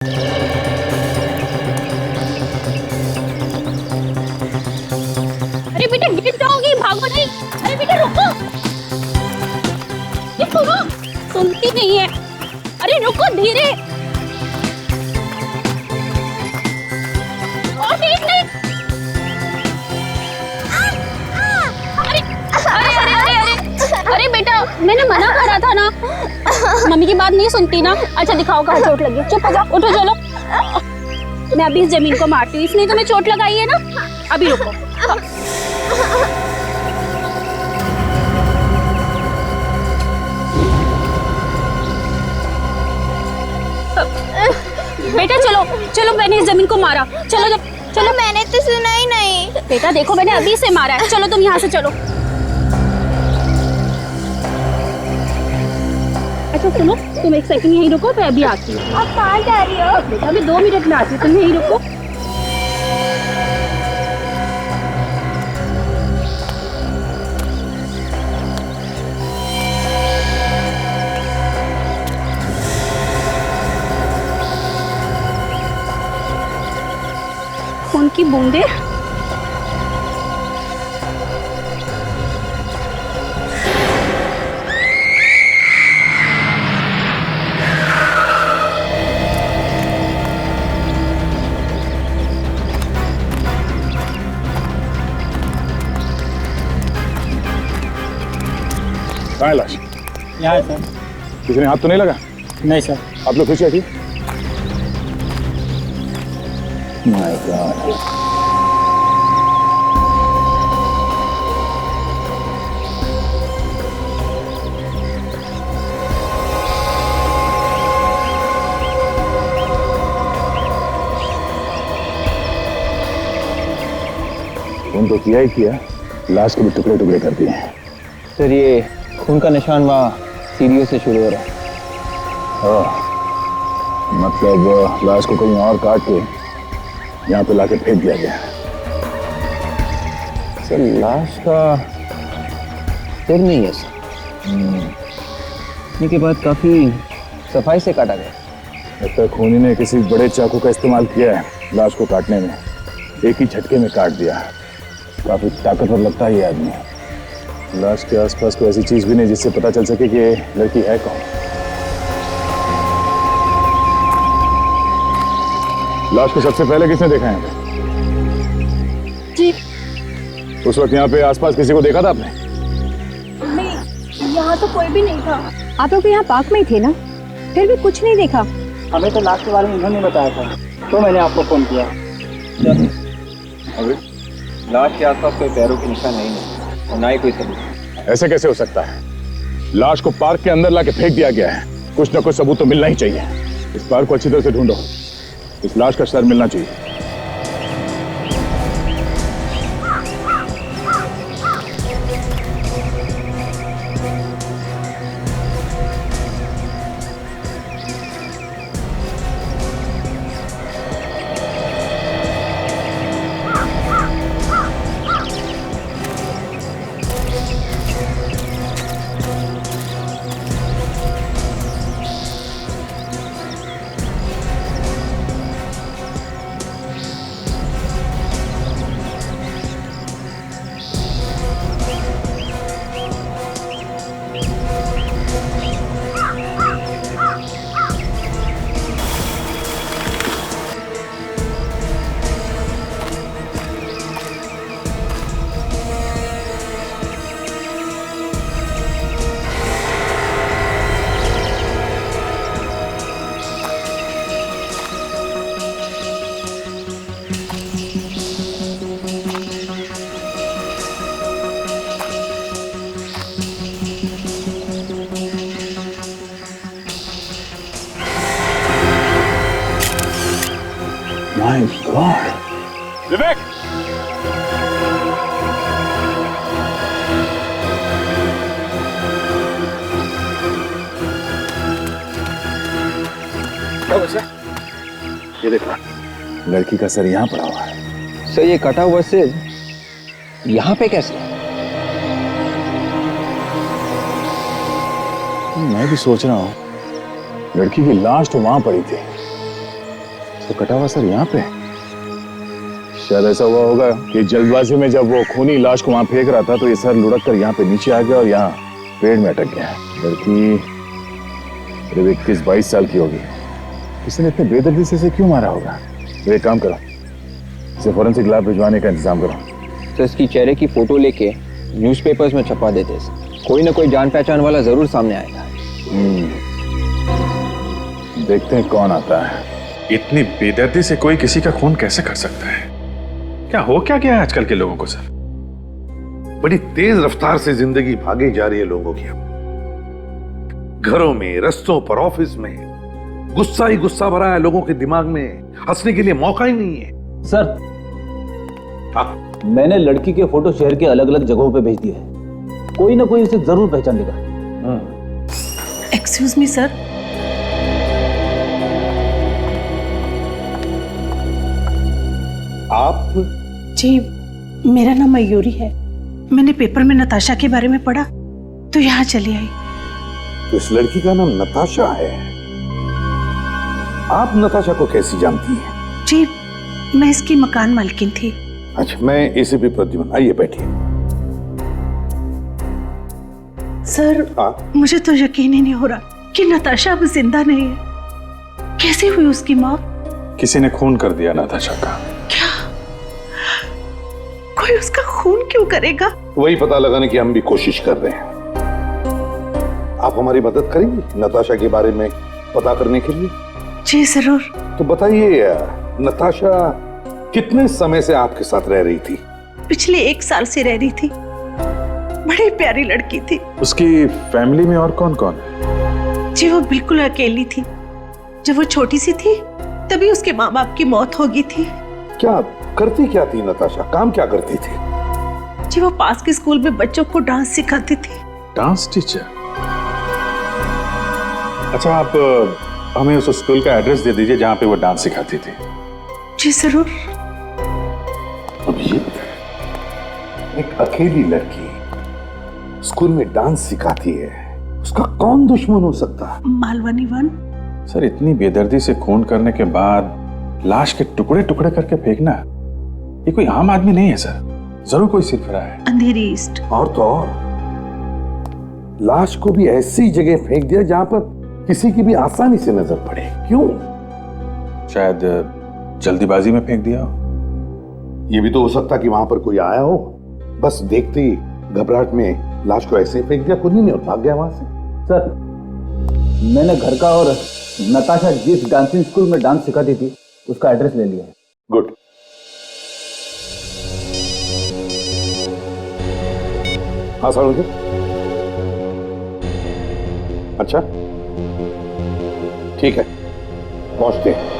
अरे बेटा गिर जाओगी, भागो नहीं। अरे बेटा रुको, ये सुनो, सुनती नहीं है। अरे रुको, धीरे। और तेज नहीं। अरे अरे अरे अरे अरे अरे बेटा, मैंने मना करा था ना, मम्मी की बात नहीं सुनती ना। अच्छा दिखाओ कहाँ चोट लगी। चुप हो जाओ, उठो चलो। मैं अभी इस जमीन को मारती हूँ, इसलिए तुम्हें चोट लगाई है ना। अभी रुको। बेटा चलो चलो, मैंने इस जमीन को मारा। चलो जब चलो। मैंने तो सुना ही नहीं। बेटा देखो, मैंने अभी से मारा है। चलो तुम यहाँ से चलो। अच्छा सुनो, तुम एक सेकंड यहीं रुको, मैं अभी आती हूँ। आप कहाँ जा रही हो? बेटा अभी 2 मिनट में आती हूँ, तुम यहीं रुको। खून की बूंदे। कहाँ है लाश? यहाँ है सर। किसी ने हाथ तो नहीं लगा? नहीं सर। आप लोग खुश है? My God. खून तो किया ही किया, लाश के भी टुकड़े टुकड़े कर दिए हैं। सर ये खून का निशान वहाँ सीढ़ियों से शुरू हो रहा है। मतलब लाश को कहीं और काट के यहाँ पे लाके फेंक दिया गया। सर लाश का सिर नहीं है सर। के बाद काफी सफाई से काटा गया। लगता है खूनी ने किसी बड़े चाकू का इस्तेमाल किया है लाश को काटने में। एक ही झटके में काट दिया। काफी ताकतवर लगता है ये आदमी। लाश के आसपास कोई ऐसी चीज भी नहीं जिससे पता चल सके कि ये लड़की है कौन। लाश को सबसे पहले किसने देखा है? जी। उस वक्त यहाँ पे आसपास किसी को देखा था आपने? नहीं, यहाँ तो कोई भी नहीं था। आप लोग यहाँ पार्क में ही थे ना, फिर भी कुछ नहीं देखा? हमें तो लाश के बारे में इन्होंने बताया था, तो मैंने आपको फोन किया। अभी लाश के आसपास कोई पैरों के निशान नहीं और ना ही कोई सबूत। ऐसे कैसे हो सकता है? लाश को पार्क के अंदर लाके फेंक दिया गया है। कुछ ना कुछ सबूत तो मिलना ही चाहिए। इस पार्क को अच्छी तरह से ढूंढो। इस लाश का सर मिलना चाहिए। My God! विवेक! क्या बचा? ये देखो, लड़की का सर यहाँ पड़ा हुआ है। सर ये कटा हुआ सिर यहाँ पे कैसे? मैं भी सोच रहा हूँ, लड़की की लाश तो वहां पड़ी थी, तो कटा हुआ सर यहाँ पे। शायद ऐसा हुआ होगा कि जल्दबाजी में जब वो खूनी लाश को वहां फेंक रहा था तो ये सर लुढ़क कर यहाँ पे नीचे आ गया और यहाँ पेड़ में अटक गया। लड़की करीब 21-22 साल की होगी। किसी ने इतने बेदर्दी से इसे क्यों मारा होगा? तो एक काम करो, इसे फोरेंसिक लैब भिजवाने का इंतजाम करो। तो इसकी चेहरे की फोटो लेके न्यूज़पेपर्स में छपा देते हैं। कोई ना कोई जान पहचान वाला जरूर सामने आएगा। देखते हैं कौन आता है। इतनी बेदर्दी से कोई किसी का खून कैसे कर सकता है? क्या गया है आजकल के लोगों को सर? बड़ी तेज रफ्तार से जिंदगी भागी जा रही है लोगों की। घरों में, रस्तों पर, ऑफिस में गुस्सा ही गुस्सा भरा है लोगों के दिमाग में। हंसने के लिए मौका ही नहीं है। सर, मैंने लड़की के फोटो शहर के अलग अलग जगहों पे भेज दिए हैं। कोई ना कोई उसे जरूर पहचान लेगा। एक्सक्यूज मी सर, आप? जी मेरा नाम मयूरी है। मैंने पेपर में नताशा के बारे में पढ़ा तो यहाँ चली आई। तो इस लड़की का नाम नताशा है। आप नताशा को कैसी जानती हैं? जी मैं इसकी मकान मालकिन थी। अच्छा, मैं एसीपी प्रद्युम्न, आइए बैठिए। सर मुझे तो यकीन ही नहीं हो रहा कि नताशा अब जिंदा नहीं है। कैसे हुई उसकी मौत? किसी ने खून कर दिया नताशा का। क्या कोई उसका खून क्यों करेगा? वही पता लगाने की हम भी कोशिश कर रहे हैं। आप हमारी मदद करेंगे नताशा के बारे में पता करने के लिए? जी जरूर। तो बताइए, नताशा कितने समय से आपके साथ रह रही थी? पिछले 1 साल से रह रही थी। बड़ी प्यारी लड़की थी। उसकी फैमिली में और कौन कौन? जी वो बिल्कुल अकेली थी। जब वो छोटी सी थी तभी उसके माँ बाप की मौत हो गई थी। क्या करती क्या थी नताशा? काम क्या करती थी? जी वो पास के स्कूल में बच्चों को डांस सिखाती थी। Dance teacher? अच्छा, आप हमें उस स्कूल का एड्रेस दे दीजिए जहां पे वो डांस सिखाती थी। जी जरूर। अभिजीत, एक अकेली लड़की स्कूल में डांस सिखाती है, उसका कौन दुश्मन हो सकता है? मालवनी 1। सर, इतनी बेदर्दी से खून करने के बाद लाश के टुकड़े टुकड़े करके फेंकना, ये कोई आम आदमी नहीं है सर। जरूर कोई सिर फिरा है। अंधेरी ईस्ट। और तो और लाश को भी ऐसी जगह फेंक दिया जहां पर किसी की भी आसानी से नजर पड़े। क्यों? शायद जल्दीबाजी में फेंक दिया हो। ये भी तो हो सकता कि वहां पर कोई आया हो, बस देखते ही घबराहट में लाश को ऐसे ही फेंक दिया खुद ही ने और भाग गया वहां से। सर, मैंने घर का और नताशा जिस डांसिंग स्कूल में डांस सिखाती थी उसका एड्रेस ले लिया है। गुड। हाँ सर, मुझे अच्छा ठीक है, पहुंचते हैं।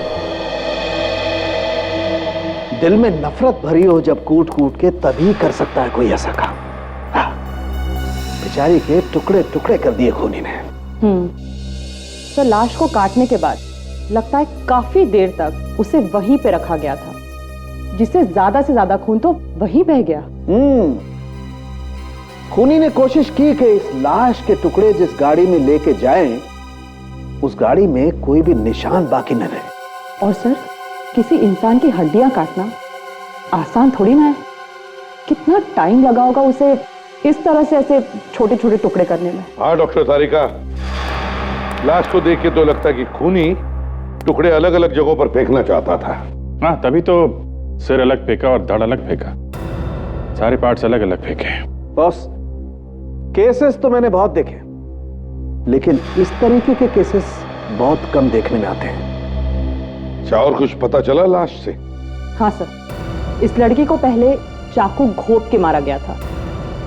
दिल में नफरत भरी हो जब कूट कूट के, तभी कर सकता है कोई ऐसा काम। हाँ, बेचारी के टुकड़े टुकड़े कर दिए खूनी ने। तो लाश को काटने के बाद लगता है काफी देर तक उसे वहीं पे रखा गया था, जिससे ज्यादा से ज्यादा खून तो वहीं बह गया। खूनी ने कोशिश की कि इस लाश के टुकड़े जिस गाड़ी में लेके जाएं, उस गाड़ी में कोई भी निशान बाकी न रहे। और सर, किसी इंसान की हड्डियां काटना आसान थोड़ी ना है। कितना टाइम लगा होगा उसे इस तरह से ऐसे छोटे छोटे टुकड़े करने में। हाँ डॉक्टर तारिका, लाश को देख के तो लगता है कि खूनी टुकड़े अलग अलग जगहों पर फेंकना चाहता था। हाँ, तभी तो सिर अलग फेंका और धड़ अलग फेंका, सारे पार्ट्स अलग अलग फेंके। बॉस, केसेस तो मैंने बहुत देखे, लेकिन इस तरीके के केसेस बहुत कम देखने में आते हैं। अच्छा, और कुछ पता चला लाश से? हाँ सर, इस लड़की को पहले चाकू घोंप के मारा गया था।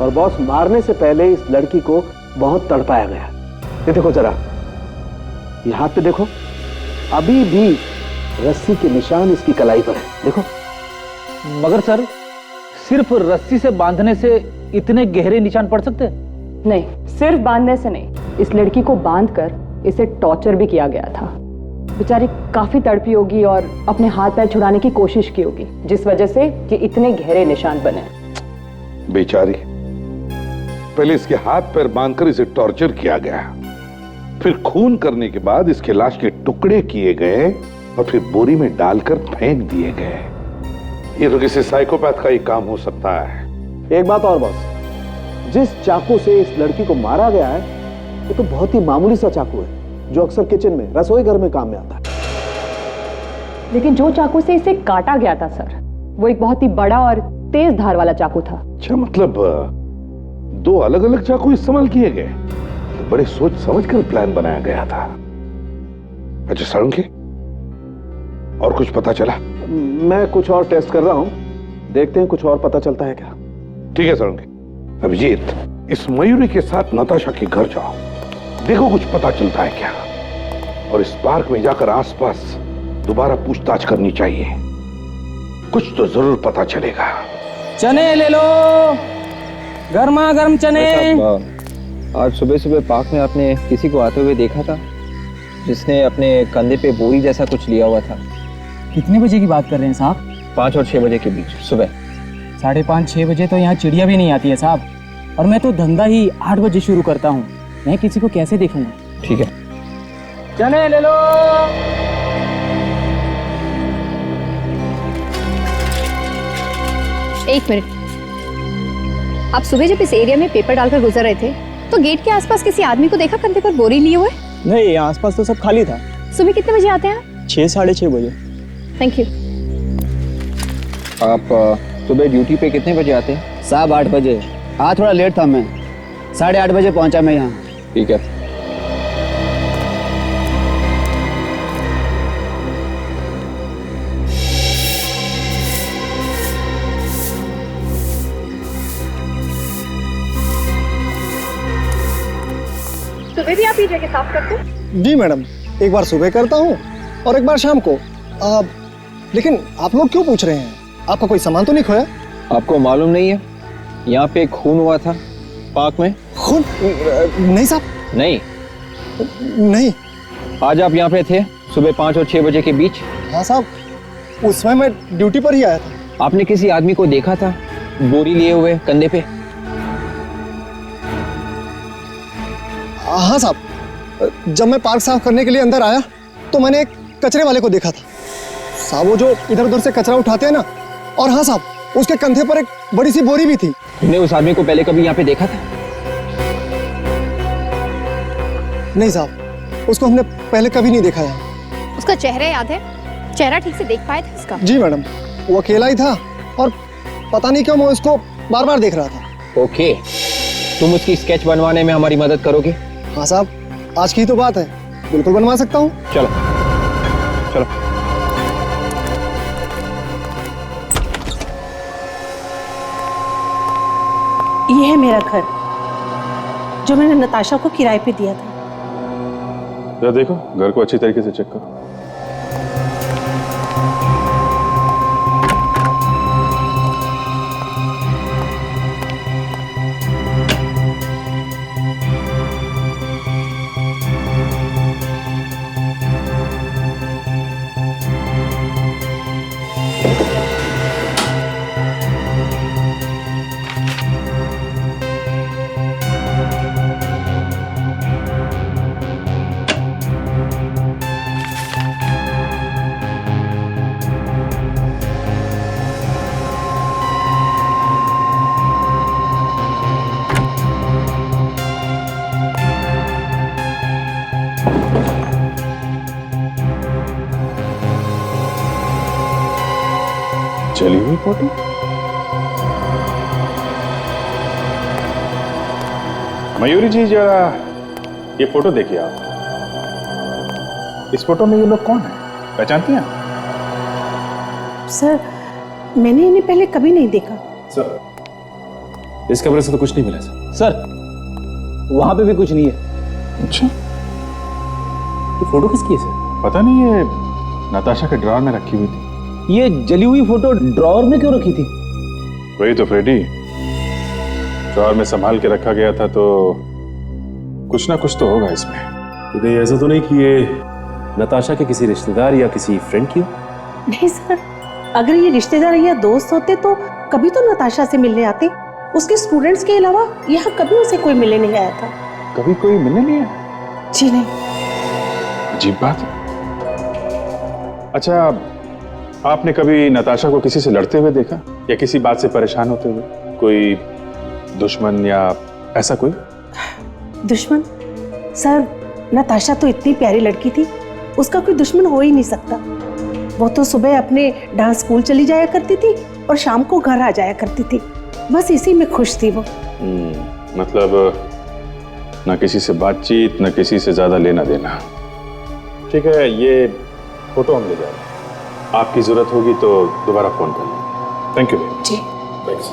और बॉस, मारने से पहले इस लड़की को बहुत तड़पाया गया। ये देखो जरा, ये हाथ पे देखो, अभी भी रस्सी के निशान इसकी कलाई पर है। देखो। मगर सर, सिर्फ रस्सी से बांधने से इतने गहरे निशान पड़ सकते हैं? नहीं, सिर्फ बांधने से नहीं, इस लड़की को बांधकर इसे टॉर्चर भी किया गया था। बेचारी काफी तड़पी होगी और अपने हाथ पैर छुड़ाने की कोशिश की होगी, जिस वजह से ये इतने गहरे निशान बने। बेचारी, पहले इसके हाथ पैर बांधकर इसे टॉर्चर किया गया, फिर खून करने के बाद इसके लाश के टुकड़े किए गए और फिर बोरी में डालकर फेंक दिए गए। ये तो किसी साइकोपैथ का ही काम हो सकता है। एक बात और बॉस, जिस चाकू से इस लड़की को मारा गया है वो तो बहुत ही मामूली सा चाकू है जो अक्सर किचन में, रसोई घर में काम में आता है। लेकिन जो चाकू से इसे काटा गया था सर, वो एक बहुत ही बड़ा और तेज धार वाला चाकू था। अच्छा, मतलब दो अलग अलग चाकू इस्तेमाल किए गए। तो बड़े सोच समझ कर प्लान बनाया गया था। अच्छा सारंगी, और कुछ पता चला? मैं कुछ और टेस्ट कर रहा हूं, देखते हैं कुछ और पता चलता है क्या। ठीक है सारंगी। अभिजीत, इस मयूरी के साथ नताशा के घर जाओ, देखो कुछ पता चलता है क्या। और इस पार्क में जाकर आसपास दोबारा पूछताछ करनी चाहिए, कुछ तो जरूर पता चलेगा। चने ले लो, गर्मा गर्म चने। आज सुबह सुबह पार्क में आपने किसी को आते हुए देखा था जिसने अपने कंधे पे बोरी जैसा कुछ लिया हुआ था? कितने बजे की बात कर रहे हैं साहब? 5 और 6 बजे के बीच सुबह। 5:30-6 बजे तो यहाँ चिड़िया भी नहीं आती है साहब, और मैं तो धंधा ही 8 बजे शुरू करता हूँ। मैं किसी को कैसे देखूंगा? ठीक है, चने ले लो। एक मिनट, आप सुबह जब इस एरिया में पेपर डालकर गुजर रहे थे तो गेट के आसपास किसी आदमी को देखा कंधे पर बोरी लिए हुए? नहीं, आसपास तो सब खाली था। सुबह कितने बजे आते हैं? 6-6:30 बजे। Thank you. आप सुबह ड्यूटी पे कितने बजे आते हैं? साहब 8 बजे। हाँ थोड़ा लेट था, मैं 8:30 बजे पहुंचा मैं यहाँ। ठीक है। सुबह भी आप ये जगह साफ करते हैं? जी मैडम, एक बार सुबह करता हूँ और एक बार शाम को। लेकिन आप लोग क्यों पूछ रहे हैं? आपका कोई सामान तो नहीं खोया? आपको मालूम नहीं है यहाँ पे खून हुआ था पार्क में? खून? नहीं साहब। नहीं? नहीं। आज आप यहाँ पे थे सुबह 5 और 6 बजे के बीच? हाँ साहब, उस समय मैं ड्यूटी पर ही आया था। आपने किसी आदमी को देखा था बोरी लिए हुए कंधे पे? हाँ साहब, जब मैं पार्क साफ करने के लिए अंदर आया तो मैंने एक कचरे वाले को देखा था साहब, वो जो इधर उधर से कचरा उठाते हैं ना। और हाँ साहब, उसके कंधे पर एक बड़ी सी बोरी भी थी। तुमने उस आदमी को पहले कभी यहाँ पे देखा था? नहीं साहब, उसको हमने पहले कभी नहीं देखा है। उसका चेहरा याद है? चेहरा ठीक से देख पाए थे उसका? जी मैडम, वो अकेला ही था और पता नहीं क्यों मैं उसको बार बार देख रहा था। ओके, तुम उसकी स्केच बनवाने में हमारी मदद करोगे? हाँ साहब, आज की तो बात है, बिल्कुल बनवा सकता हूँ। चलो चलो। ये है मेरा घर जो मैंने नताशा को किराए पे दिया था। जरा देखो, घर को अच्छी तरीके से चेक करो। चली हुई फोटो? मयूरी जी जरा ये फोटो देखिए आप। इस फोटो में ये लोग कौन है, पहचानती हैं? सर, मैंने इन्हें पहले कभी नहीं देखा। सर, इस कमरे से तो कुछ नहीं मिला सर। वहां पे भी कुछ नहीं है। अच्छा, ये फोटो किसकी है सर? पता नहीं, ये नताशा के ड्रॉर में रखी हुई थी। ये जली हुई फोटो ड्रॉअर में क्यों रखी थी? वही तो फ्रेडी, ड्रॉअर में संभाल के रखा गया था, तो कुछ ना कुछ तो होगा इसमें। तो कहीं ऐसा तो नहीं कि ये नताशा के किसी रिश्तेदार या किसी फ्रेंड की हो? नहीं सर, अगर ये रिश्तेदार या दोस्त होते तो कभी तो नताशा से मिलने आते। उसके स्टूडेंट्स के अलावा यहाँ कभी उसे कोई मिलने नहीं आया था। कभी कोई मिलने नहीं आया? जी नहीं। अजीब बात है। अच्छा, आपने कभी नताशा को किसी से लड़ते हुए देखा या किसी बात से परेशान होते हुए? कोई दुश्मन या ऐसा कोई? दुश्मन? सर, नताशा तो इतनी प्यारी लड़की थी, उसका कोई दुश्मन हो ही नहीं सकता। वो तो सुबह अपने डांस स्कूल चली जाया करती थी और शाम को घर आ जाया करती थी, बस इसी में खुश थी वो। मतलब न किसी से बातचीत, न किसी से ज्यादा लेना देना। ठीक है, ये फोटो हम ले जा रहे हैं। आपकी जरूरत होगी तो दोबारा फोन कर लें। Thank you ji. Thanks.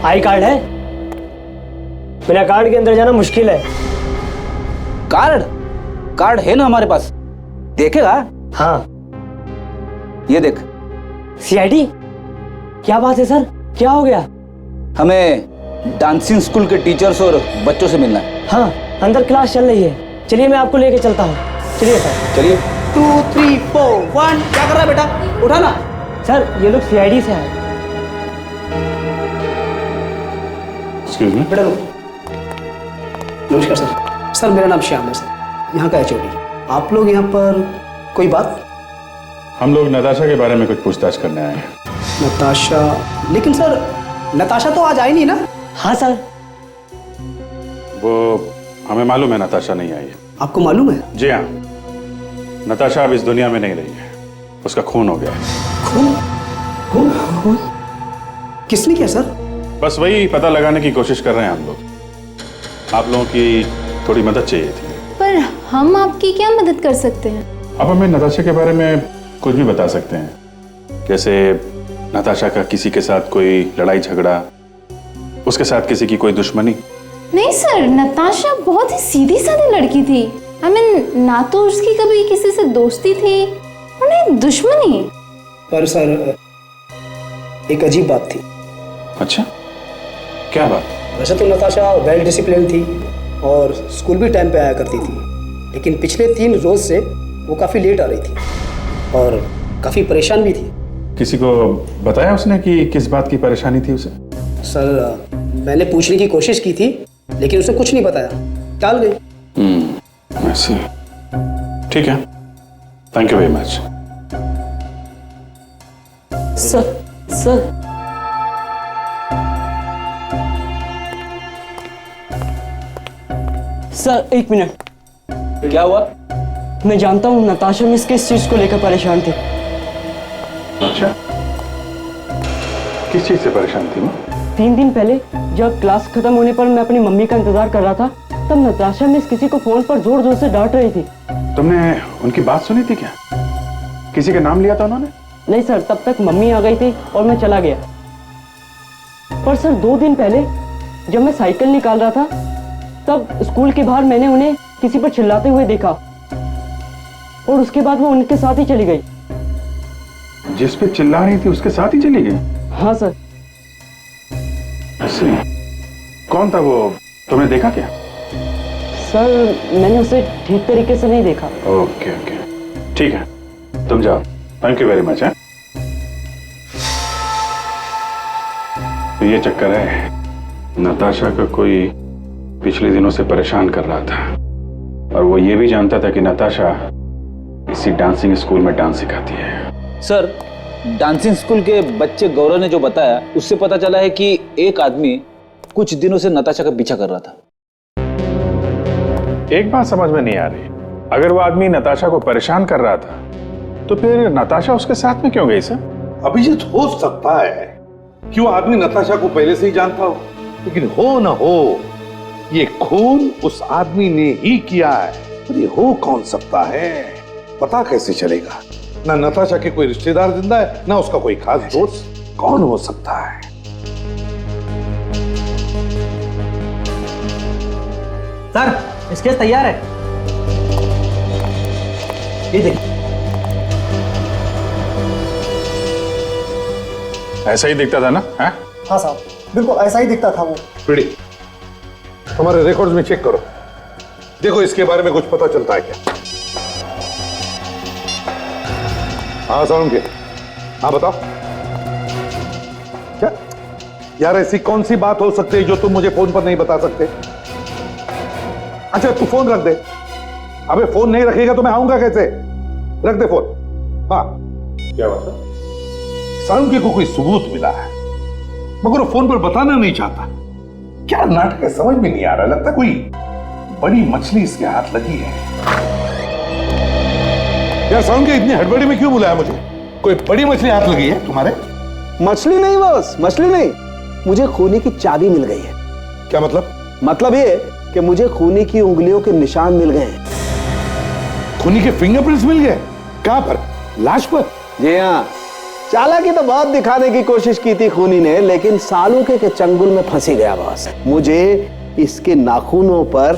I card है? बिना कार्ड के अंदर जाना मुश्किल है। कार्ड? कार्ड है ना हमारे पास, देखेगा? हाँ। ये देख। सीआईडी? क्या बात है सर, क्या हो गया? हमें डांसिंग स्कूल के टीचर्स और बच्चों से मिलना है। हाँ, अंदर क्लास चल रही है। चलिए मैं आपको लेके चलता हूँ। चलिए सर। चलिए। 2 3 4 1। क्या कर रहा है बेटा? उठाना। सर, ये लोग सीआईडी से आए। Excuse me. बेटा नमस्कार सर। सर मेरा नाम श्याम है सर, यहाँ का एचओडी। आप लोग यहाँ पर कोई बात? हम लोग नताशा के बारे में कुछ पूछताछ करने आए हैं। नताशा? लेकिन सर नताशा तो आज आई नहीं ना? हाँ सर। वो हमें मालूम है नताशा नहीं आई है। आपको मालूम है? जी हाँ, नताशा अब इस दुनिया में नहीं रही है, उसका खून हो गया है। खून? खून? किसने किया सर? बस वही पता लगाने की कोशिश कर रहे हैं हम लोग। आप लोगों की थोड़ी मदद चाहिए थी। पर हम आपकी क्या मदद कर सकते हैं? आप हमें नताशा के बारे में कुछ भी बता सकते हैं, जैसे नताशा का किसी के साथ कोई लड़ाई झगड़ा, उसके साथ किसी की कोई दुश्मनी? नहीं सर, नताशा बहुत ही सीधी सादी लड़की थी। I mean, ना तो उसकी कभी किसी से दोस्ती थी और नहीं दुश्मनी। पर सर एक अजीब बात थी। अच्छा, क्या बात? वैसे तो नताशा वेल डिसिप्लिन थी और स्कूल भी टाइम पे आया करती थी, लेकिन पिछले 3 रोज से वो काफ़ी लेट आ रही थी और काफ़ी परेशान भी थी। किसी को बताया उसने कि किस बात की परेशानी थी उसे? सर मैंने पूछने की कोशिश की थी, लेकिन उसने कुछ नहीं बताया, टाल गई। ऐसे। ठीक है, thank you very much. Sir sir एक मिनट। क्या हुआ? मैं जानता हूँ नताशा मिस किस चीज को लेकर परेशान थी। अच्छा, किस चीज से परेशान थी? 3 दिन पहले जब क्लास खत्म होने पर मैं अपनी मम्मी का इंतजार कर रहा था, तब नताशा मिस किसी को फोन पर जोर जोर से डांट रही थी। तुमने उनकी बात सुनी थी क्या? किसी का नाम लिया था उन्होंने? नहीं सर, तब तक मम्मी आ गई थी और मैं चला गया। पर सर 2 दिन पहले जब मैं साइकिल निकाल रहा था, तब स्कूल के बाहर मैंने उन्हें किसी पर चिल्लाते हुए देखा और उसके बाद वो उनके साथ ही चली गई। जिस पे चिल्ला रही थी उसके साथ ही चली गई? हाँ सर। ऐसे? कौन था वो, तुमने देखा क्या? सर मैंने उसे ठीक तरीके से नहीं देखा। ओके ओके, ठीक है, तुम जाओ। Thank you very much. तो ये चक्कर है, नताशा का कोई पिछले दिनों से परेशान कर रहा था और वो ये भी जानता था कि नताशा इसी डांसिंग स्कूल में डांस सिखाती है। सर, डांसिंग स्कूल के बच्चे गौरव ने जो बताया, उससे पता चला है कि एक आदमी कुछ दिनों से नताशा का पीछा कर रहा था। एक बात समझ में नहीं आ रही, अगर वो आदमी नताशा को परेशान कर रहा था तो फिर नताशा उसके साथ में क्यों गई सर? अभिजीत, हो सकता है कि वो आदमी नताशा को पहले से ही जानता हो, लेकिन हो ना हो, ये खून उस आदमी ने ही किया है। पर ये हो कौन सकता है, पता कैसे चलेगा? ना नताशा के कोई रिश्तेदार जिंदा है, ना उसका कोई खास दोस्त। कौन हो सकता है? सर इसके तैयार है, ये देखिए। ऐसा ही दिखता था ना? हाँ साहब, बिल्कुल ऐसा ही दिखता था वो। पीड़ी, हमारे रिकॉर्ड्स में चेक करो, देखो इसके बारे में कुछ पता चलता है क्या? हाँ साउंड के, हाँ बताओ। क्या यार ऐसी कौन सी बात हो सकती है जो तुम मुझे फोन पर नहीं बता सकते? अच्छा तू फोन रख दे। अबे फोन नहीं रखेगा तो मैं आऊंगा कैसे? रख दे फोन। हाँ क्या बात है? सारुंखे को कोई सबूत मिला है मगर वो फोन पर बताना नहीं चाहता। क्या नाटक है समझ में नहीं आ रहा। लगता कोई बड़ी मछली इसके हाथ लगी है। यार सारुंखे इतनी हड़बड़ी में क्यों बुलाया मुझे? कोई बड़ी मछली हाथ लगी है तुम्हारे? मछली नहीं बॉस, मछली नहीं, मुझे खूनी की चाबी मिल गई है। क्या मतलब? मतलब ये कि मुझे खूनी की उंगलियों के निशान मिल गए हैं। खूनी के फिंगरप्रिंट्स मिल गए? कहां पर? लाश पर? जी हाँ, चालाकी तो बहुत दिखाने की कोशिश की थी खूनी ने, लेकिन सालूके के चंगुल में फंसी गया बॉस। मुझे इसके नाखूनों पर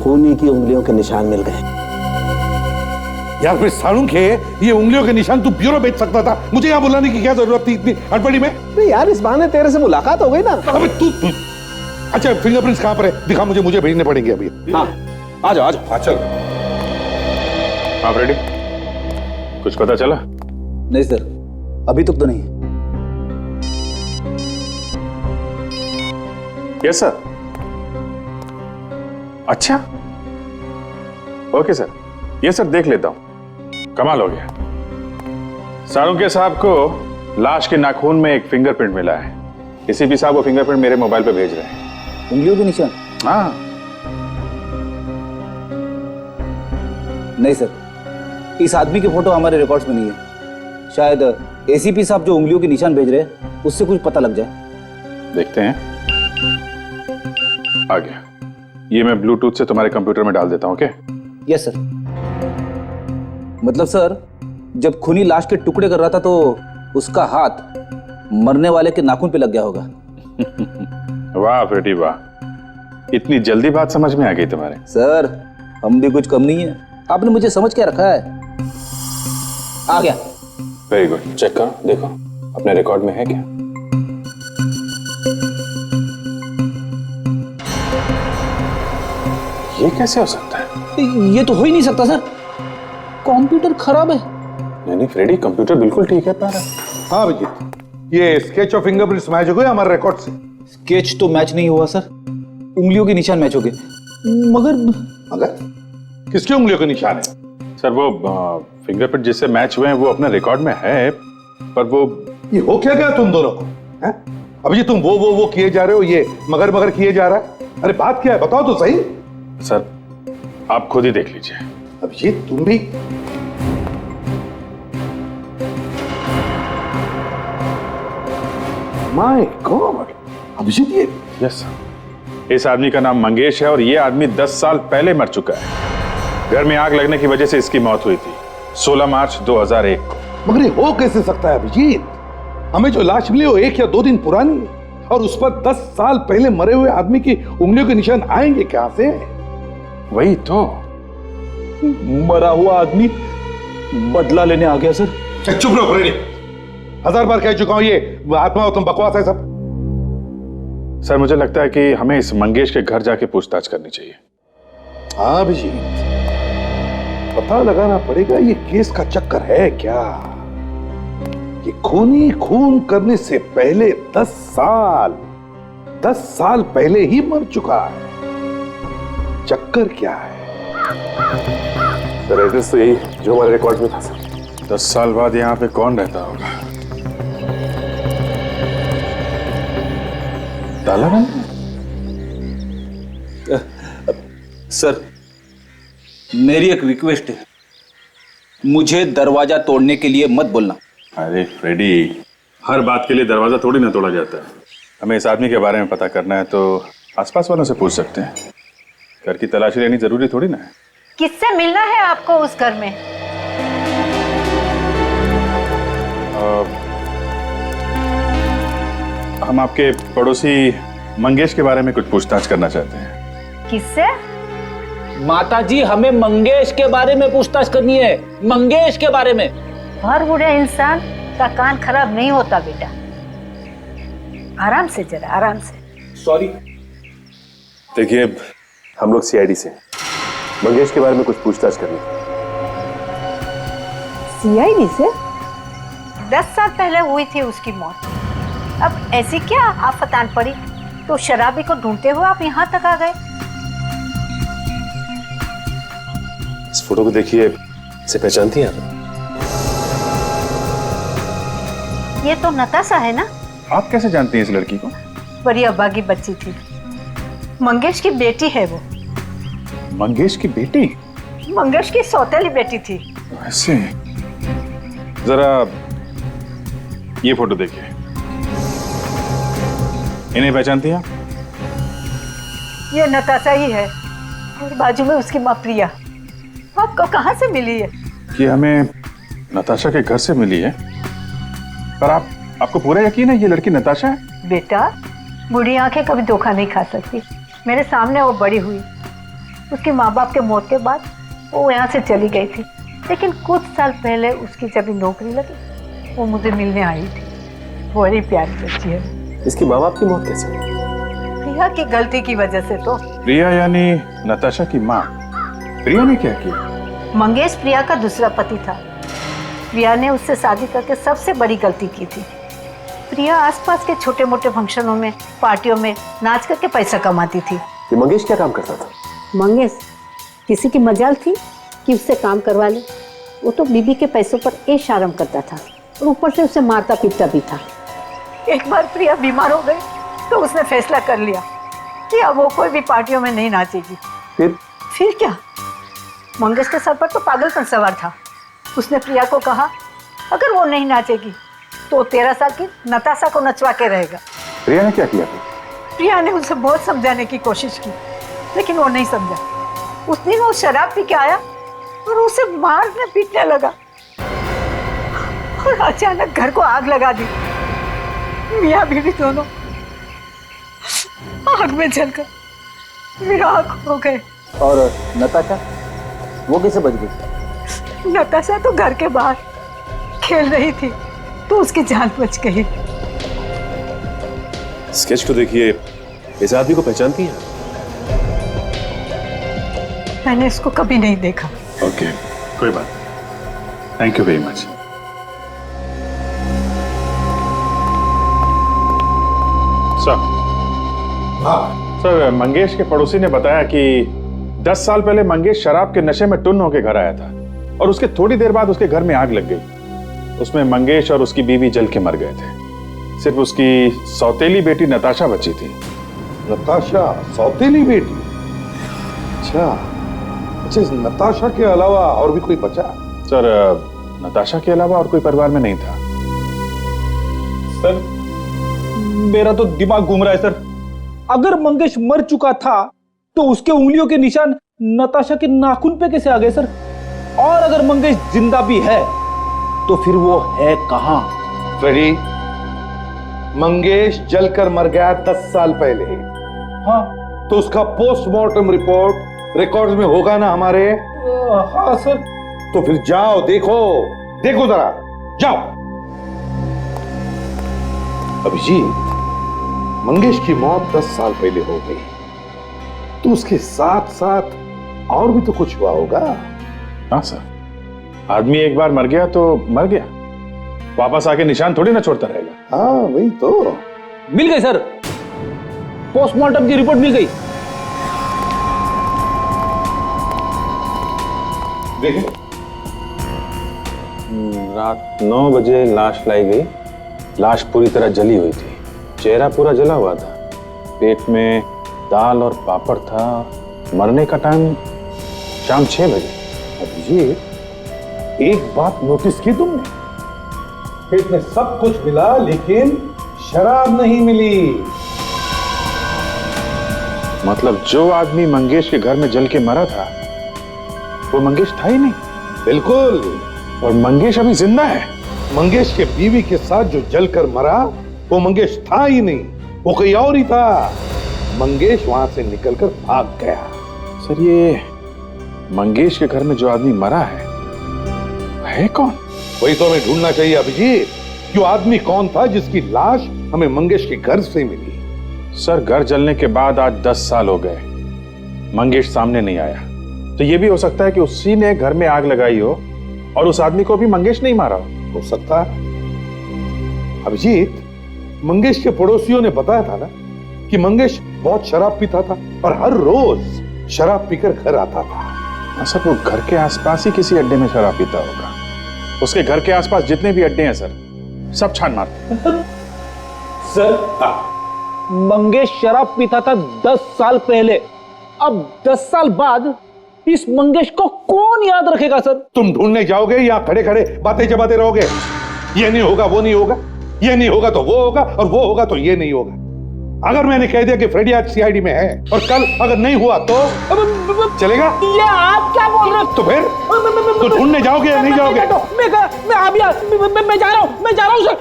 खूनी की उंगलियों के निशान मिल गए। यार फिर सालूखे ये उंगलियों के निशान तू ब्यूरो बेच सकता था। मुझे यहाँ बुलाने की क्या जरूरत थी इतनी हड़बड़ी में? यार इस बहाने तेरे से मुलाकात हो गई ना। अबे तू अच्छा फिंगरप्रिंट्स कहां पर है? दिखा मुझे भेजने पड़ेंगे अभी। हाँ आ जाओ आ जाओ। हाँ चल। आप रेडी? कुछ पता चला? नहीं सर, अभी तक तो नहीं। Yes sir. अच्छा ओके सर, ये सर देख लेता हूं। कमाल हो गया। सारुंखे साहब को लाश के नाखून में एक फिंगरप्रिंट मिला है। एसीपी साहब वो फिंगरप्रिंट मेरे मोबाइल पे भेज रहे हैं। उंगलियों के निशान? हाँ। नहीं सर, इस आदमी की फोटो हमारे रिकॉर्ड्स में नहीं है। शायद एसीपी साहब जो उंगलियों के निशान भेज रहे हैं उससे कुछ पता लग जाए। देखते हैं। आ गया। ये मैं ब्लूटूथ से तुम्हारे कंप्यूटर में डाल देता हूं। ओके? Yes sir. मतलब सर, जब खूनी लाश के टुकड़े कर रहा था तो उसका हाथ मरने वाले के नाखून पे लग गया होगा। वाह फ्रेडी वाह, इतनी जल्दी बात समझ में आ गई तुम्हारे। सर हम भी कुछ कम नहीं है, आपने मुझे समझ के रखा है। आ गया। Very good. चेक करो, देखो अपने रिकॉर्ड में है क्या? ये कैसे हो सकता है? ये तो हो ही नहीं सकता सर, कंप्यूटर खराब है। नहीं फ्रेडी, कंप्यूटर बिल्कुल ठीक है। पर हाँ भैया, ये स्केच और फिंगरप्रिंट्स मैच हो गए हमारे रिकॉर्ड से। स्केच तो मैच नहीं हुआ सर, उंगलियों के निशान मैच हो गए। मगर किसकी उंगलियों के निशान है? सर वो फिंगरप्रिंट जिससे मैच हुए हैं वो अपने रिकॉर्ड में है, पर वो ये हो क्या गया तुम दोनों को? हैं? अभी तुम वो किए जा रहे हो, ये मगर किए जा रहा है। अरे बात क्या है बताओ तो सही। सर आप खुद ही देख लीजिए। अब ये तुम भी माय गॉड। अभिजीत ये? Yes sir. इस आदमी का नाम मंगेश है और ये आदमी 10 साल पहले मर चुका है। घर में आग लगने की वजह से इसकी मौत हुई थी 16 मार्च 2001 को। मगर ये हो कैसे सकता है अभिजीत? हमें जो लाश मिली वो 1 या 2 दिन पुरानी है और उस पर 10 साल पहले मरे हुए आदमी की उंगलियों के निशान आएंगे कहां से? वही तो। मरा हुआ आदमी बदला लेने आ गया सर। चुप रहो फ्रेडी, 1000 बार कह चुका हूं ये आत्मा और तुम बकवास है सब। सर मुझे लगता है कि हमें इस मंगेश के घर जाके पूछताछ करनी चाहिए। हाँ अभिजीत, पता लगाना पड़ेगा ये केस का चक्कर है क्या। ये खूनी खून करने से पहले 10 साल पहले ही मर चुका है। चक्कर क्या है? सर एड्रेस तो यही जो हमारे रिकॉर्ड में था सर। 10 साल बाद यहाँ पे कौन रहता होगा? ताला बंद? सर मेरी एक रिक्वेस्ट है, मुझे दरवाजा तोड़ने के लिए मत बोलना। अरे फ्रेडी, हर बात के लिए दरवाजा थोड़ी ना तोड़ा जाता है। हमें इस आदमी के बारे में पता करना है तो आसपास वालों से पूछ सकते हैं। घर की तलाशी लेनी जरूरी थोड़ी ना है। किससे मिलना है आपको उस घर में? हम आपके पड़ोसी मंगेश के बारे में कुछ पूछताछ करना चाहते हैं। किससे? माताजी हमें मंगेश के बारे में पूछताछ करनी है, मंगेश के बारे में। हर बूढ़े इंसान का कान खराब नहीं होता बेटा, आराम से जरा आराम से। सॉरी। देखिए हम लोग सीआईडी से मंगेश के बारे में कुछ पूछताछ करनी है। सीआईडी से? 10 साल पहले हुई थी उसकी मौत। अब ऐसी क्या आफतान पड़ी तो शराबी को ढूंढते हुए आप यहाँ तक आ गए? इस फोटो को देखिए, इसे पहचानती हैं आप? ये तो नताशा है ना? आप कैसे जानती हैं इस लड़की को? बड़ी अभागी बच्ची थी, मंगेश की बेटी है वो। मंगेश की बेटी? मंगेश की सौतेली बेटी थी। ऐसे? जरा ये फोटो देखिए, इन्हें पहचानती हैं आप? ये नताशा ही है और बाजू में उसकी माँ प्रिया। आपको कहाँ से मिली है? कि हमें नताशा के घर से मिली है। पर आपको पूरा यकीन है ये लड़की नताशा है? बेटा, बूढ़ी आंखें कभी धोखा नहीं खा सकती। मेरे सामने वो बड़ी हुई, उसके माँ बाप के मौत के बाद वो यहाँ से चली गई थी, लेकिन कुछ साल पहले उसकी जब नौकरी लगी वो मुझे मिलने आई थी। बड़ी प्यारी बच्ची है। इसकी माँ बाप की मौत कैसे? प्रिया की गलती की वजह से। तो प्रिया यानी नताशा की माँ? प्रिया ने क्या किया? मंगेश प्रिया का दूसरा पति था। प्रिया ने उससे शादी करके सबसे बड़ी गलती की थी। प्रिया आसपास के छोटे मोटे फंक्शनों में, पार्टियों में नाच करके पैसा कमाती थी। ये मंगेश क्या काम करता था? मंगेश किसी की मजाल थी कि उससे काम करवा ले। वो तो बीबी के पैसों पर ऐश आराम करता था और ऊपर से उसे मारता पीटता भी था। एक बार प्रिया बीमार हो गई तो उसने फैसला कर लिया कि अब वो कोई भी पार्टियों में नहीं नाचेगी। फिर क्या, मंगेश के सर पर तो पागलपन सवार था। उसने प्रिया को कहा अगर वो नहीं नाचेगी तो 13 साल की नताशा को नचवा के रहेगा। प्रिया ने क्या किया? प्रिया ने उसे बहुत समझाने की कोशिश की, लेकिन वो नहीं समझा। उस दिन वो शराब पी के आया और उसे मारने पीटने लगा और अचानक घर को आग लगा दी। मियाँ बीवी दोनों आग में जलकर विराग हो गए। और नताशा, वो कैसे बच गई? नताशा तो घर के बाहर खेल रही थी तो उसकी जान बच गई। स्केच को देखिए, इस आदमी को पहचानती हैं? मैंने इसको कभी नहीं देखा। ओके, कोई बात नहीं। Thank you very much. Sir, Mangesh के पड़ोसी ने बताया कि 10 साल पहले मंगेश शराब के नशे में टुन्न होकर घर आया था और उसके थोड़ी देर बाद उसके घर में आग लग गई। उसमें मंगेश और उसकी बीवी जल के मर गए थे। सिर्फ उसकी सौतेली बेटी नताशा बची थी। नताशा सौतेली बेटी? अच्छा, इस नताशा के अलावा और भी कोई बचा? सर, नताशा के अलावा और कोई परिवार में नहीं था। सर, मेरा तो दिमाग घूम रहा है सर। अगर मंगेश मर चुका था तो उसके उंगलियों के निशान नताशा के नाखून पे कैसे आ गए सर? और अगर मंगेश जिंदा भी है तो फिर वो है कहां? फ्रेडी, मंगेश जलकर मर गया 10 साल पहले। हाँ, तो उसका पोस्टमार्टम रिपोर्ट रिकॉर्ड्स में होगा ना हमारे? हाँ सर। तो फिर जाओ, देखो जरा, जाओ। अभिजीत, मंगेश की मौत 10 साल पहले हो गई, तो उसके साथ साथ और भी तो कुछ हुआ होगा। हाँ सर, आदमी एक बार मर गया तो मर गया, वापस आके निशान थोड़ी ना छोड़ता रहेगा। हाँ वही तो। मिल गई सर, पोस्टमार्टम की रिपोर्ट मिल गई। देखिए, रात 9 बजे लाश लाई गई। लाश पूरी तरह जली हुई थी, चेहरा पूरा जला हुआ था, पेट में दाल और पापड़ था। मरने का टाइम शाम 6 बजे। अब ये एक बात नोटिस की तुमने? पेट में सब कुछ मिला लेकिन शराब नहीं मिली। मतलब जो आदमी मंगेश के घर में जल के मरा था वो मंगेश था ही नहीं। बिल्कुल। और मंगेश अभी जिंदा है। मंगेश के बीवी के साथ जो जलकर मरा वो मंगेश था ही नहीं, वो कोई और ही था। मंगेश वहां से निकलकर भाग गया। सर, ये मंगेश के घर में जो आदमी मरा है कौन? वही तो हमें ढूंढना चाहिए अभिजीत, कि वो आदमी कौन था जिसकी लाश हमें मंगेश के घर से मिली। सर, घर जलने के बाद आज 10 साल हो गए, मंगेश सामने नहीं आया। तो ये भी हो सकता है कि उसी ने घर में आग लगाई हो और उस आदमी को भी मंगेश नहीं मारा हो। सकता है। अभिजीत, मंगेश के पड़ोसियों ने बताया था ना कि मंगेश बहुत शराब पीता था और हर रोज शराब पीकर घर आता था। सर वो घर के आसपास ही किसी अड्डे में शराब पीता होगा। उसके घर के आसपास जितने भी अड्डे हैं सर, सब छान मारते। सर मंगेश शराब पीता था 10 साल पहले। अब 10 साल बाद इस मंगेश को कौन याद रखेगा सर? तुम ढूंढने जाओगे या खड़े खड़े बातें जमाते रहोगे? ये नहीं होगा, वो नहीं होगा, ये नहीं होगा तो वो होगा, और वो होगा तो ये नहीं होगा। अगर मैंने कह दिया कि फ्रेडी आज सीआईडी में है और कल अगर नहीं हुआ तो चलेगा? ये आप क्या बोल रहे हो? तो फिर तो ढूंढने जाओगे या नहीं जाओगे? मैं जा रहा हूँ सर।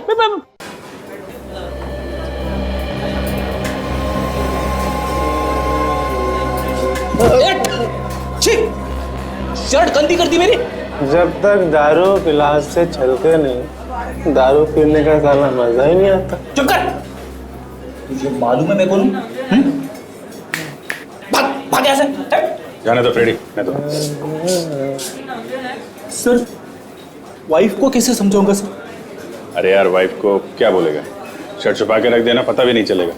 शर्ट गंदी कर दी मेरी। जब तक दारू गिलास से छलके नहीं, दारू पीने का साला मजा ही नहीं आता। चुप कर। तुझे मालूम है मैं कौन हूं? भाग यहाँ से। जाने दो फ्रेडी, मैं तो। सर वाइफ को कैसे समझाऊंगा सर? अरे यार वाइफ को क्या बोलेगा? शर्ट छुपा के रख देना, पता भी नहीं चलेगा।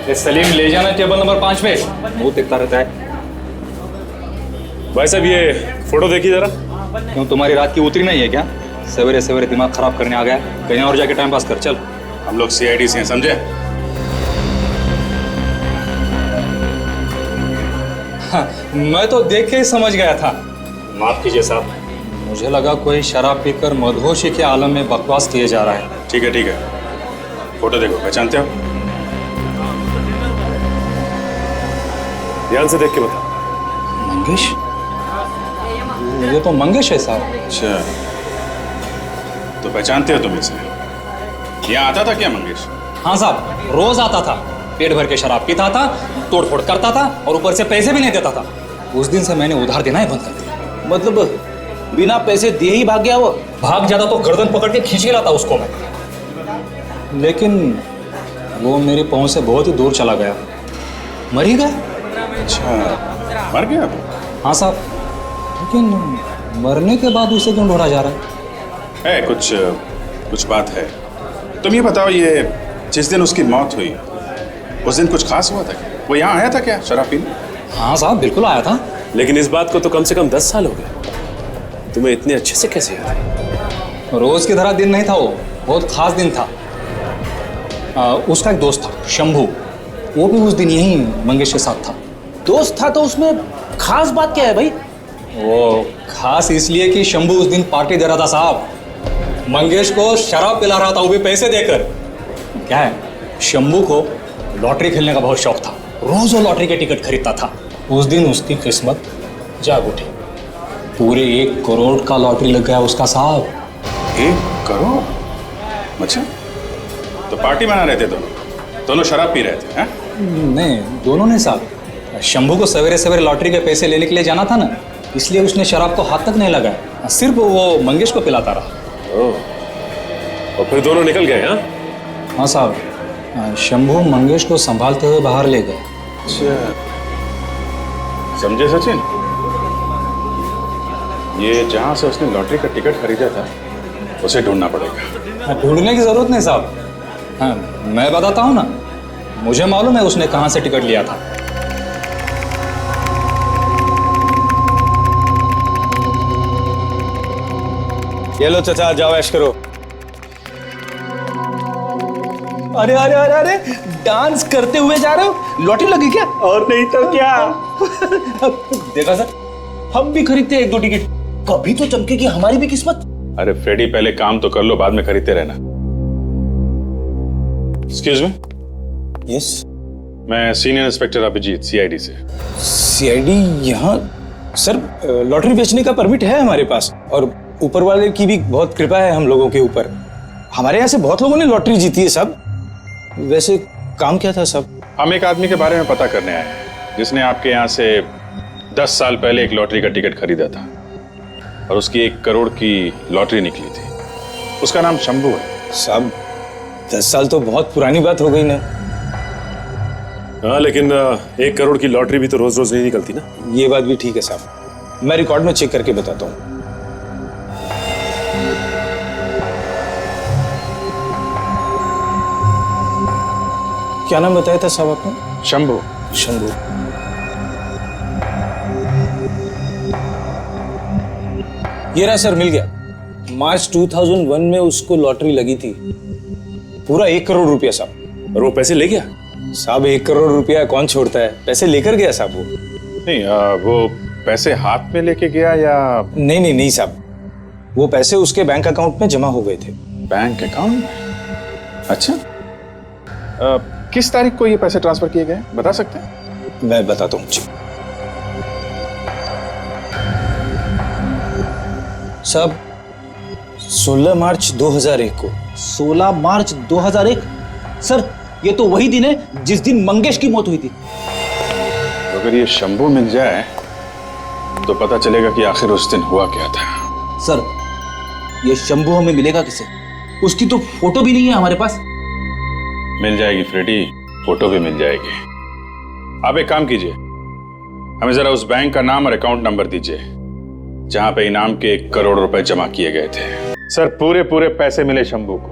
ये सलीम ले जाना टेबल नंबर 5 पे। बहुत दिखता रहता है। भाई साहब ये फोटो देखिए जरा। क्यों तुम्हारी रात की उतरी नहीं है क्या? सवेरे सवेरे दिमाग खराब करने आ गया, कहीं और जाके टाइम पास कर। चल हम लोग सीआईडी से हैं, समझे? हाँ, मैं तो देख के ही समझ गया था। माफ कीजिए साहब, मुझे लगा कोई शराब पीकर मदहोशी के आलम में बकवास किए जा रहा है। ठीक है, फोटो देखो, पहचानते हो? ध्यान से देख के बता। मंगेश? ये तो मंगेश है साहब। अच्छा, तो पहचानते हो तुम इसे? यहाँ आता था क्या मंगेश? हाँ साहब, रोज आता था, पेट भर के शराब पीता था, तोड़फोड़ करता था और ऊपर से पैसे भी नहीं देता था। उस दिन से मैंने उधार देना ही बंद कर दिया। मतलब बिना पैसे दिए ही भाग गया वो? भाग जाता तो गर्दन पकड़ के खींच के लाता उसको मैं, लेकिन वो मेरी पहुंच से बहुत ही दूर चला गया, मर ही गया। अच्छा, मर गया? हाँ साहब, लेकिन मरने के बाद उसे क्यों ढूंढा जा रहा है? कुछ बात है। तुम ये बताओ, ये जिस दिन उसकी मौत हुई उस दिन कुछ खास हुआ था क्या? वो यहाँ आया था क्या शराब पीने? हाँ साहब, बिल्कुल आया था। लेकिन इस बात को तो कम से कम 10 साल हो गए। तुम्हें इतने अच्छे से कैसे याद है? रोज की तरह दिन नहीं था वो, बहुत खास दिन था। उसका एक दोस्त था शंभू, वो भी उस दिन यही मंगेश के साथ था। दोस्त था तो उसमें खास बात क्या है भाई? वो खास इसलिए कि शंभू उस दिन पार्टी दे रहा था साहब, मंगेश को शराब पिला रहा था, वो भी पैसे देकर। क्या है, शंभू को लॉटरी खेलने का बहुत शौक था, रोज वो लॉटरी के टिकट खरीदता था। उस दिन उसकी किस्मत जाग उठी, पूरे 1 करोड़ का लॉटरी लग गया उसका साहब। 1 करोड़? अच्छा, तो पार्टी बना रहे थे दोनों शराब पी रहे थे? हैं? नहीं, दोनों नहीं साहब। शंभू को सवेरे सवेरे लॉटरी के पैसे लेने के लिए जाना था ना, इसलिए उसने शराब को हाथ तक नहीं लगाया, सिर्फ वो मंगेश को पिलाता रहा। और फिर दोनों निकल गए? हाँ साहब, शंभू मंगेश को संभालते हुए बाहर ले गए। अच्छा, समझे सचिन? ये जहां से उसने लॉटरी का टिकट खरीदा था उसे ढूंढना पड़ेगा। ढूंढने की जरूरत नहीं साहब, हाँ मैं बताता हूँ ना, मुझे मालूम है उसने कहां से टिकट लिया था। ये लो चाचा, जाओ ऐश करो। अरे अरे अरे अरे, डांस करते हुए जा रहे हो? लॉटरी लगी क्या? और नहीं तो क्या। देखा सर, हम भी खरीदते हैं 1-2 टिकट, कभी तो चमकेगी हमारी भी किस्मत। अरे फ्रेडी, पहले काम तो कर लो, बाद में खरीदते रहना। Excuse me. यस, मैं सीनियर इंस्पेक्टर अभिजीत, सीआईडी से। सीआईडी यहाँ? सर लॉटरी बेचने का परमिट है हमारे पास, और ऊपर वाले की भी बहुत कृपा है हम लोगों के ऊपर। हमारे यहाँ से बहुत लोगों ने लॉटरी जीती है सब। वैसे काम क्या था सब? हम एक आदमी के बारे में पता करने आए हैं जिसने आपके यहाँ से 10 साल पहले एक लॉटरी का टिकट खरीदा था और उसकी 1 करोड़ की लॉटरी निकली थी। उसका नाम शंभू है। साहब 10 साल तो बहुत पुरानी बात हो गई ना। हाँ, लेकिन 1 करोड़ की लॉटरी भी तो रोज रोज नहीं निकलती ना। ये बात भी ठीक है साहब, मैं रिकॉर्ड में चेक करके बताता हूँ। क्या नाम बताया था साहब आपने? शंभू। शंभू। ये रहा सर, मिल गया। मार्च 2001 में उसको लॉटरी लगी थी, पूरा 1 करोड़ रुपया साहब। और वो पैसे ले गया? साहब 1 करोड़ रुपया कौन छोड़ता है, पैसे लेकर गया साहब वो। नहीं, वो पैसे हाथ में लेके गया या? नहीं साहब, वो पैसे उसके बैंक अकाउंट में जमा हो गए थे। Bank account? अच्छा, किस तारीख को ये पैसे ट्रांसफर किए गए, बता सकते हैं? मैं बताता हूँ जी। साहब 16 मार्च 2001 को। 16 मार्च 2001? सर ये तो वही दिन है जिस दिन मंगेश की मौत हुई थी। अगर ये शंभू मिल जाए तो पता चलेगा कि आखिर उस दिन हुआ क्या था। सर ये शंभू हमें मिलेगा किसे? उसकी तो फोटो भी नहीं है हमारे पास। मिल जाएगी फ्रेडी, फोटो भी मिल जाएगी। आप एक काम कीजिए, हमें जरा उस बैंक का नाम और अकाउंट नंबर दीजिए जहां पे इनाम के 1 करोड़ रुपए जमा किए गए थे। सर पूरे पैसे मिले शंभू को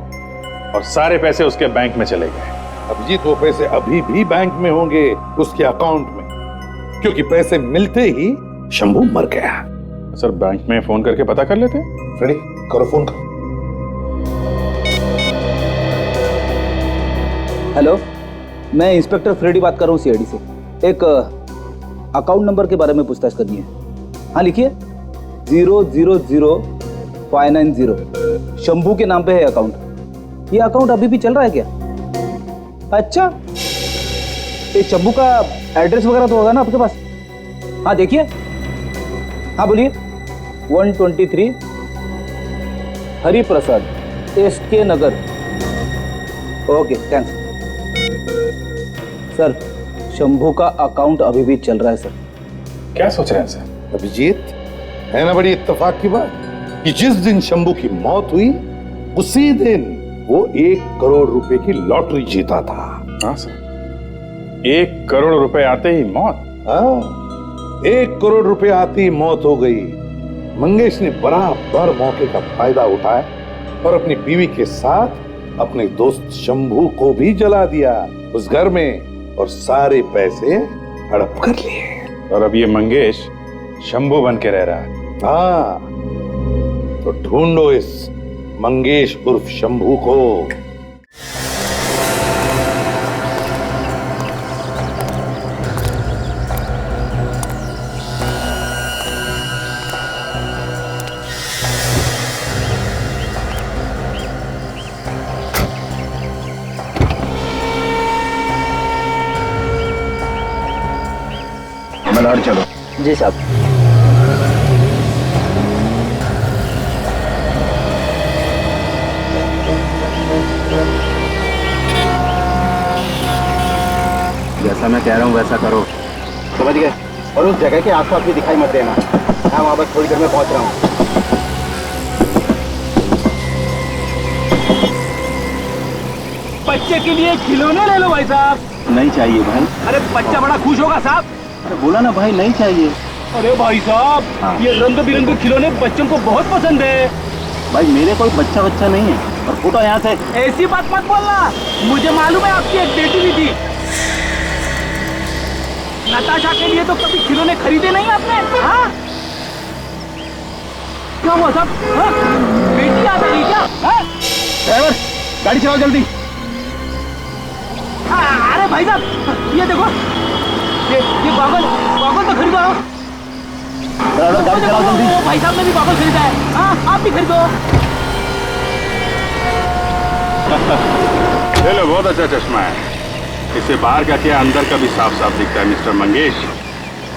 और सारे पैसे उसके बैंक में चले गए। अभिजीत, वो पैसे अभी भी बैंक में होंगे उसके अकाउंट में, क्योंकि पैसे मिलते ही शंभू मर गया। सर बैंक में फोन करके पता कर लेते? फ्रेडी करो फोन करो। हेलो, मैं इंस्पेक्टर फ्रेडी बात कर रहा हूँ सीआईडी से। एक अकाउंट नंबर के बारे में पूछताछ करनी है। हाँ लिखिए, 000590। शंभू के नाम पे है अकाउंट। ये अकाउंट अभी भी चल रहा है क्या? अच्छा, ये शंभू का एड्रेस वगैरह तो होगा ना आपके पास? हाँ देखिए, हाँ बोलिए। 123 Hari Prasad, SK Nagar. Okay thanks. Sir Shambhu का अकाउंट अभी भी चल रहा है सर। क्या सोच रहे हैं सर? अभिजीत, है ना बड़ी इत्तेफाक की बात कि जिस दिन शंभू की मौत हुई उसी दिन वो 1 करोड़ रुपए की लॉटरी जीता था। हाँ सर, 1 करोड़ रुपए आते ही मौत? हाँ, 1 करोड़ रुपए आते ही मौत हो गई। मंगेश ने बराबर मौके का फायदा उठाया और अपनी बीवी के साथ अपने दोस्त शंभू को भी जला दिया उस घर में और सारे पैसे हड़प कर लिए। और अब ये मंगेश शंभू बन के रह रहा है। हाँ, तो ढूंढो इस मंगेश उर्फ शंभू को। मलाड चलो। जी साहब। जैसा मैं कह रहा हूँ वैसा करो। समझ गए? और उस जगह के आसपास भी दिखाई मत देना। मैं वहां बस थोड़ी देर में पहुंच रहा हूँ। बच्चे के लिए खिलौने ले लो भाई साहब। नहीं चाहिए भाई। अरे बच्चा बड़ा खुश होगा साहब। अरे बोला ना भाई, नहीं चाहिए। अरे भाई साहब, हाँ। ये रंग बिरंगे खिलौने बच्चों को बहुत पसंद है। भाई मेरे कोई बच्चा नहीं है। और फूटो यहाँ से। ऐसी बात मत बोलना, मुझे मालूम है आपकी एक बेटी भी थी। नताशा के लिए तो कभी खिलौने खरीदे नहीं आपने? हाँ? क्या हुआ साहब? हाँ? बेटी आ गई क्या? हाँ? ड्राइवर गाड़ी चलाओ जल्दी। अरे भाई साहब ये देखो, ये गॉगल तो खरीदो। ड्राइवर गाड़ी चलाओ जल्दी। भाई साहब ने भी गॉगल खरीदा है। हाँ आप भी खरीदो। चलो, बहुत अच्छा चश्मा है। इससे बाहर का क्या अंदर का भी साफ साफ दिखता है। मिस्टर मंगेश,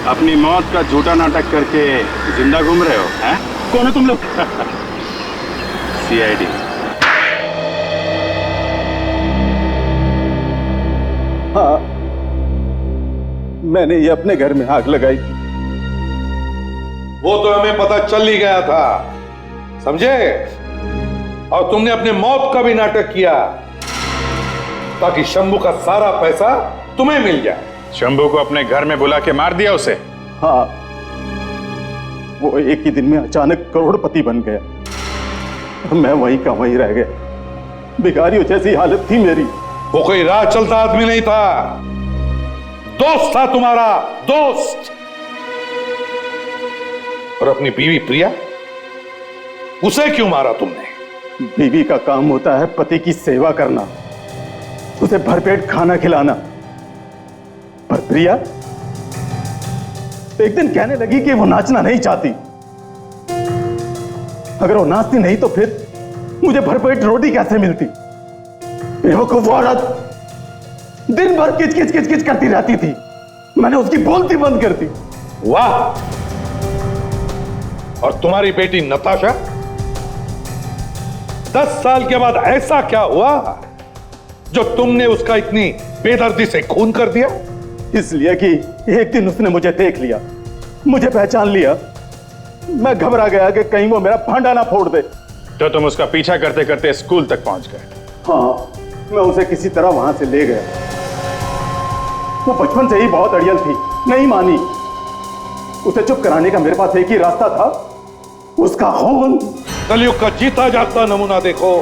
अपनी मौत का झूठा नाटक करके जिंदा घूम रहे हो, हैं? कौन हो तुम लोग? CID। हाँ, मैंने ये अपने घर में आग लगाई थी। वो तो हमें पता चल ही गया था, समझे? और तुमने अपने मौत का भी नाटक किया ताकि शंभू का सारा पैसा तुम्हें मिल जाए। शंभू को अपने घर में बुला के मार दिया उसे? हाँ, वो एक ही दिन में अचानक करोड़पति बन गया। मैं वहीं का वहीं रह गया। भिखारियों जैसी हालत थी मेरी। वो कोई राह चलता आदमी नहीं था, दोस्त था तुम्हारा, दोस्त। और अपनी बीवी प्रिया, उसे क्यों मारा तुमने? बीवी का काम होता है पति की सेवा करना, उसे भरपेट खाना खिलाना। पर प्रिया एक दिन कहने लगी कि वो नाचना नहीं चाहती। अगर वो नाचती नहीं तो फिर मुझे भरपेट रोटी कैसे मिलती? बेवकूफ औरत दिन भर किच किच किच किच करती रहती थी। मैंने उसकी बोलती बंद कर दी। वाह! और तुम्हारी बेटी नताशा, 10 साल के बाद ऐसा क्या हुआ जो तुमने उसका इतनी बेदर्दी से खून कर दिया? इसलिए कि एक दिन उसने मुझे देख लिया, मुझे पहचान लिया। मैं घबरा गया कि कहीं वो मेरा भांडा ना फोड़ दे। तो तुम उसका पीछा करते करते स्कूल तक पहुंच गए? हाँ, मैं उसे किसी तरह वहां से ले गया। वो बचपन से ही बहुत अड़ियल थी, नहीं मानी। उसे चुप कराने का मेरे पास एक ही रास्ता था, उसका खून। कलयुग का जीता जागता नमूना देखो,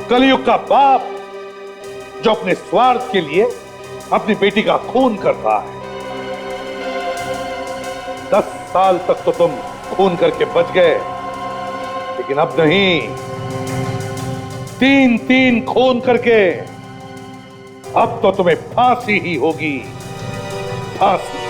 कलयुग का बाप जो अपने स्वार्थ के लिए अपनी बेटी का खून करता है। 10 साल तक तो तुम खून करके बच गए, लेकिन अब नहीं। 3-3 खून करके अब तो तुम्हें फांसी ही होगी, फांसी।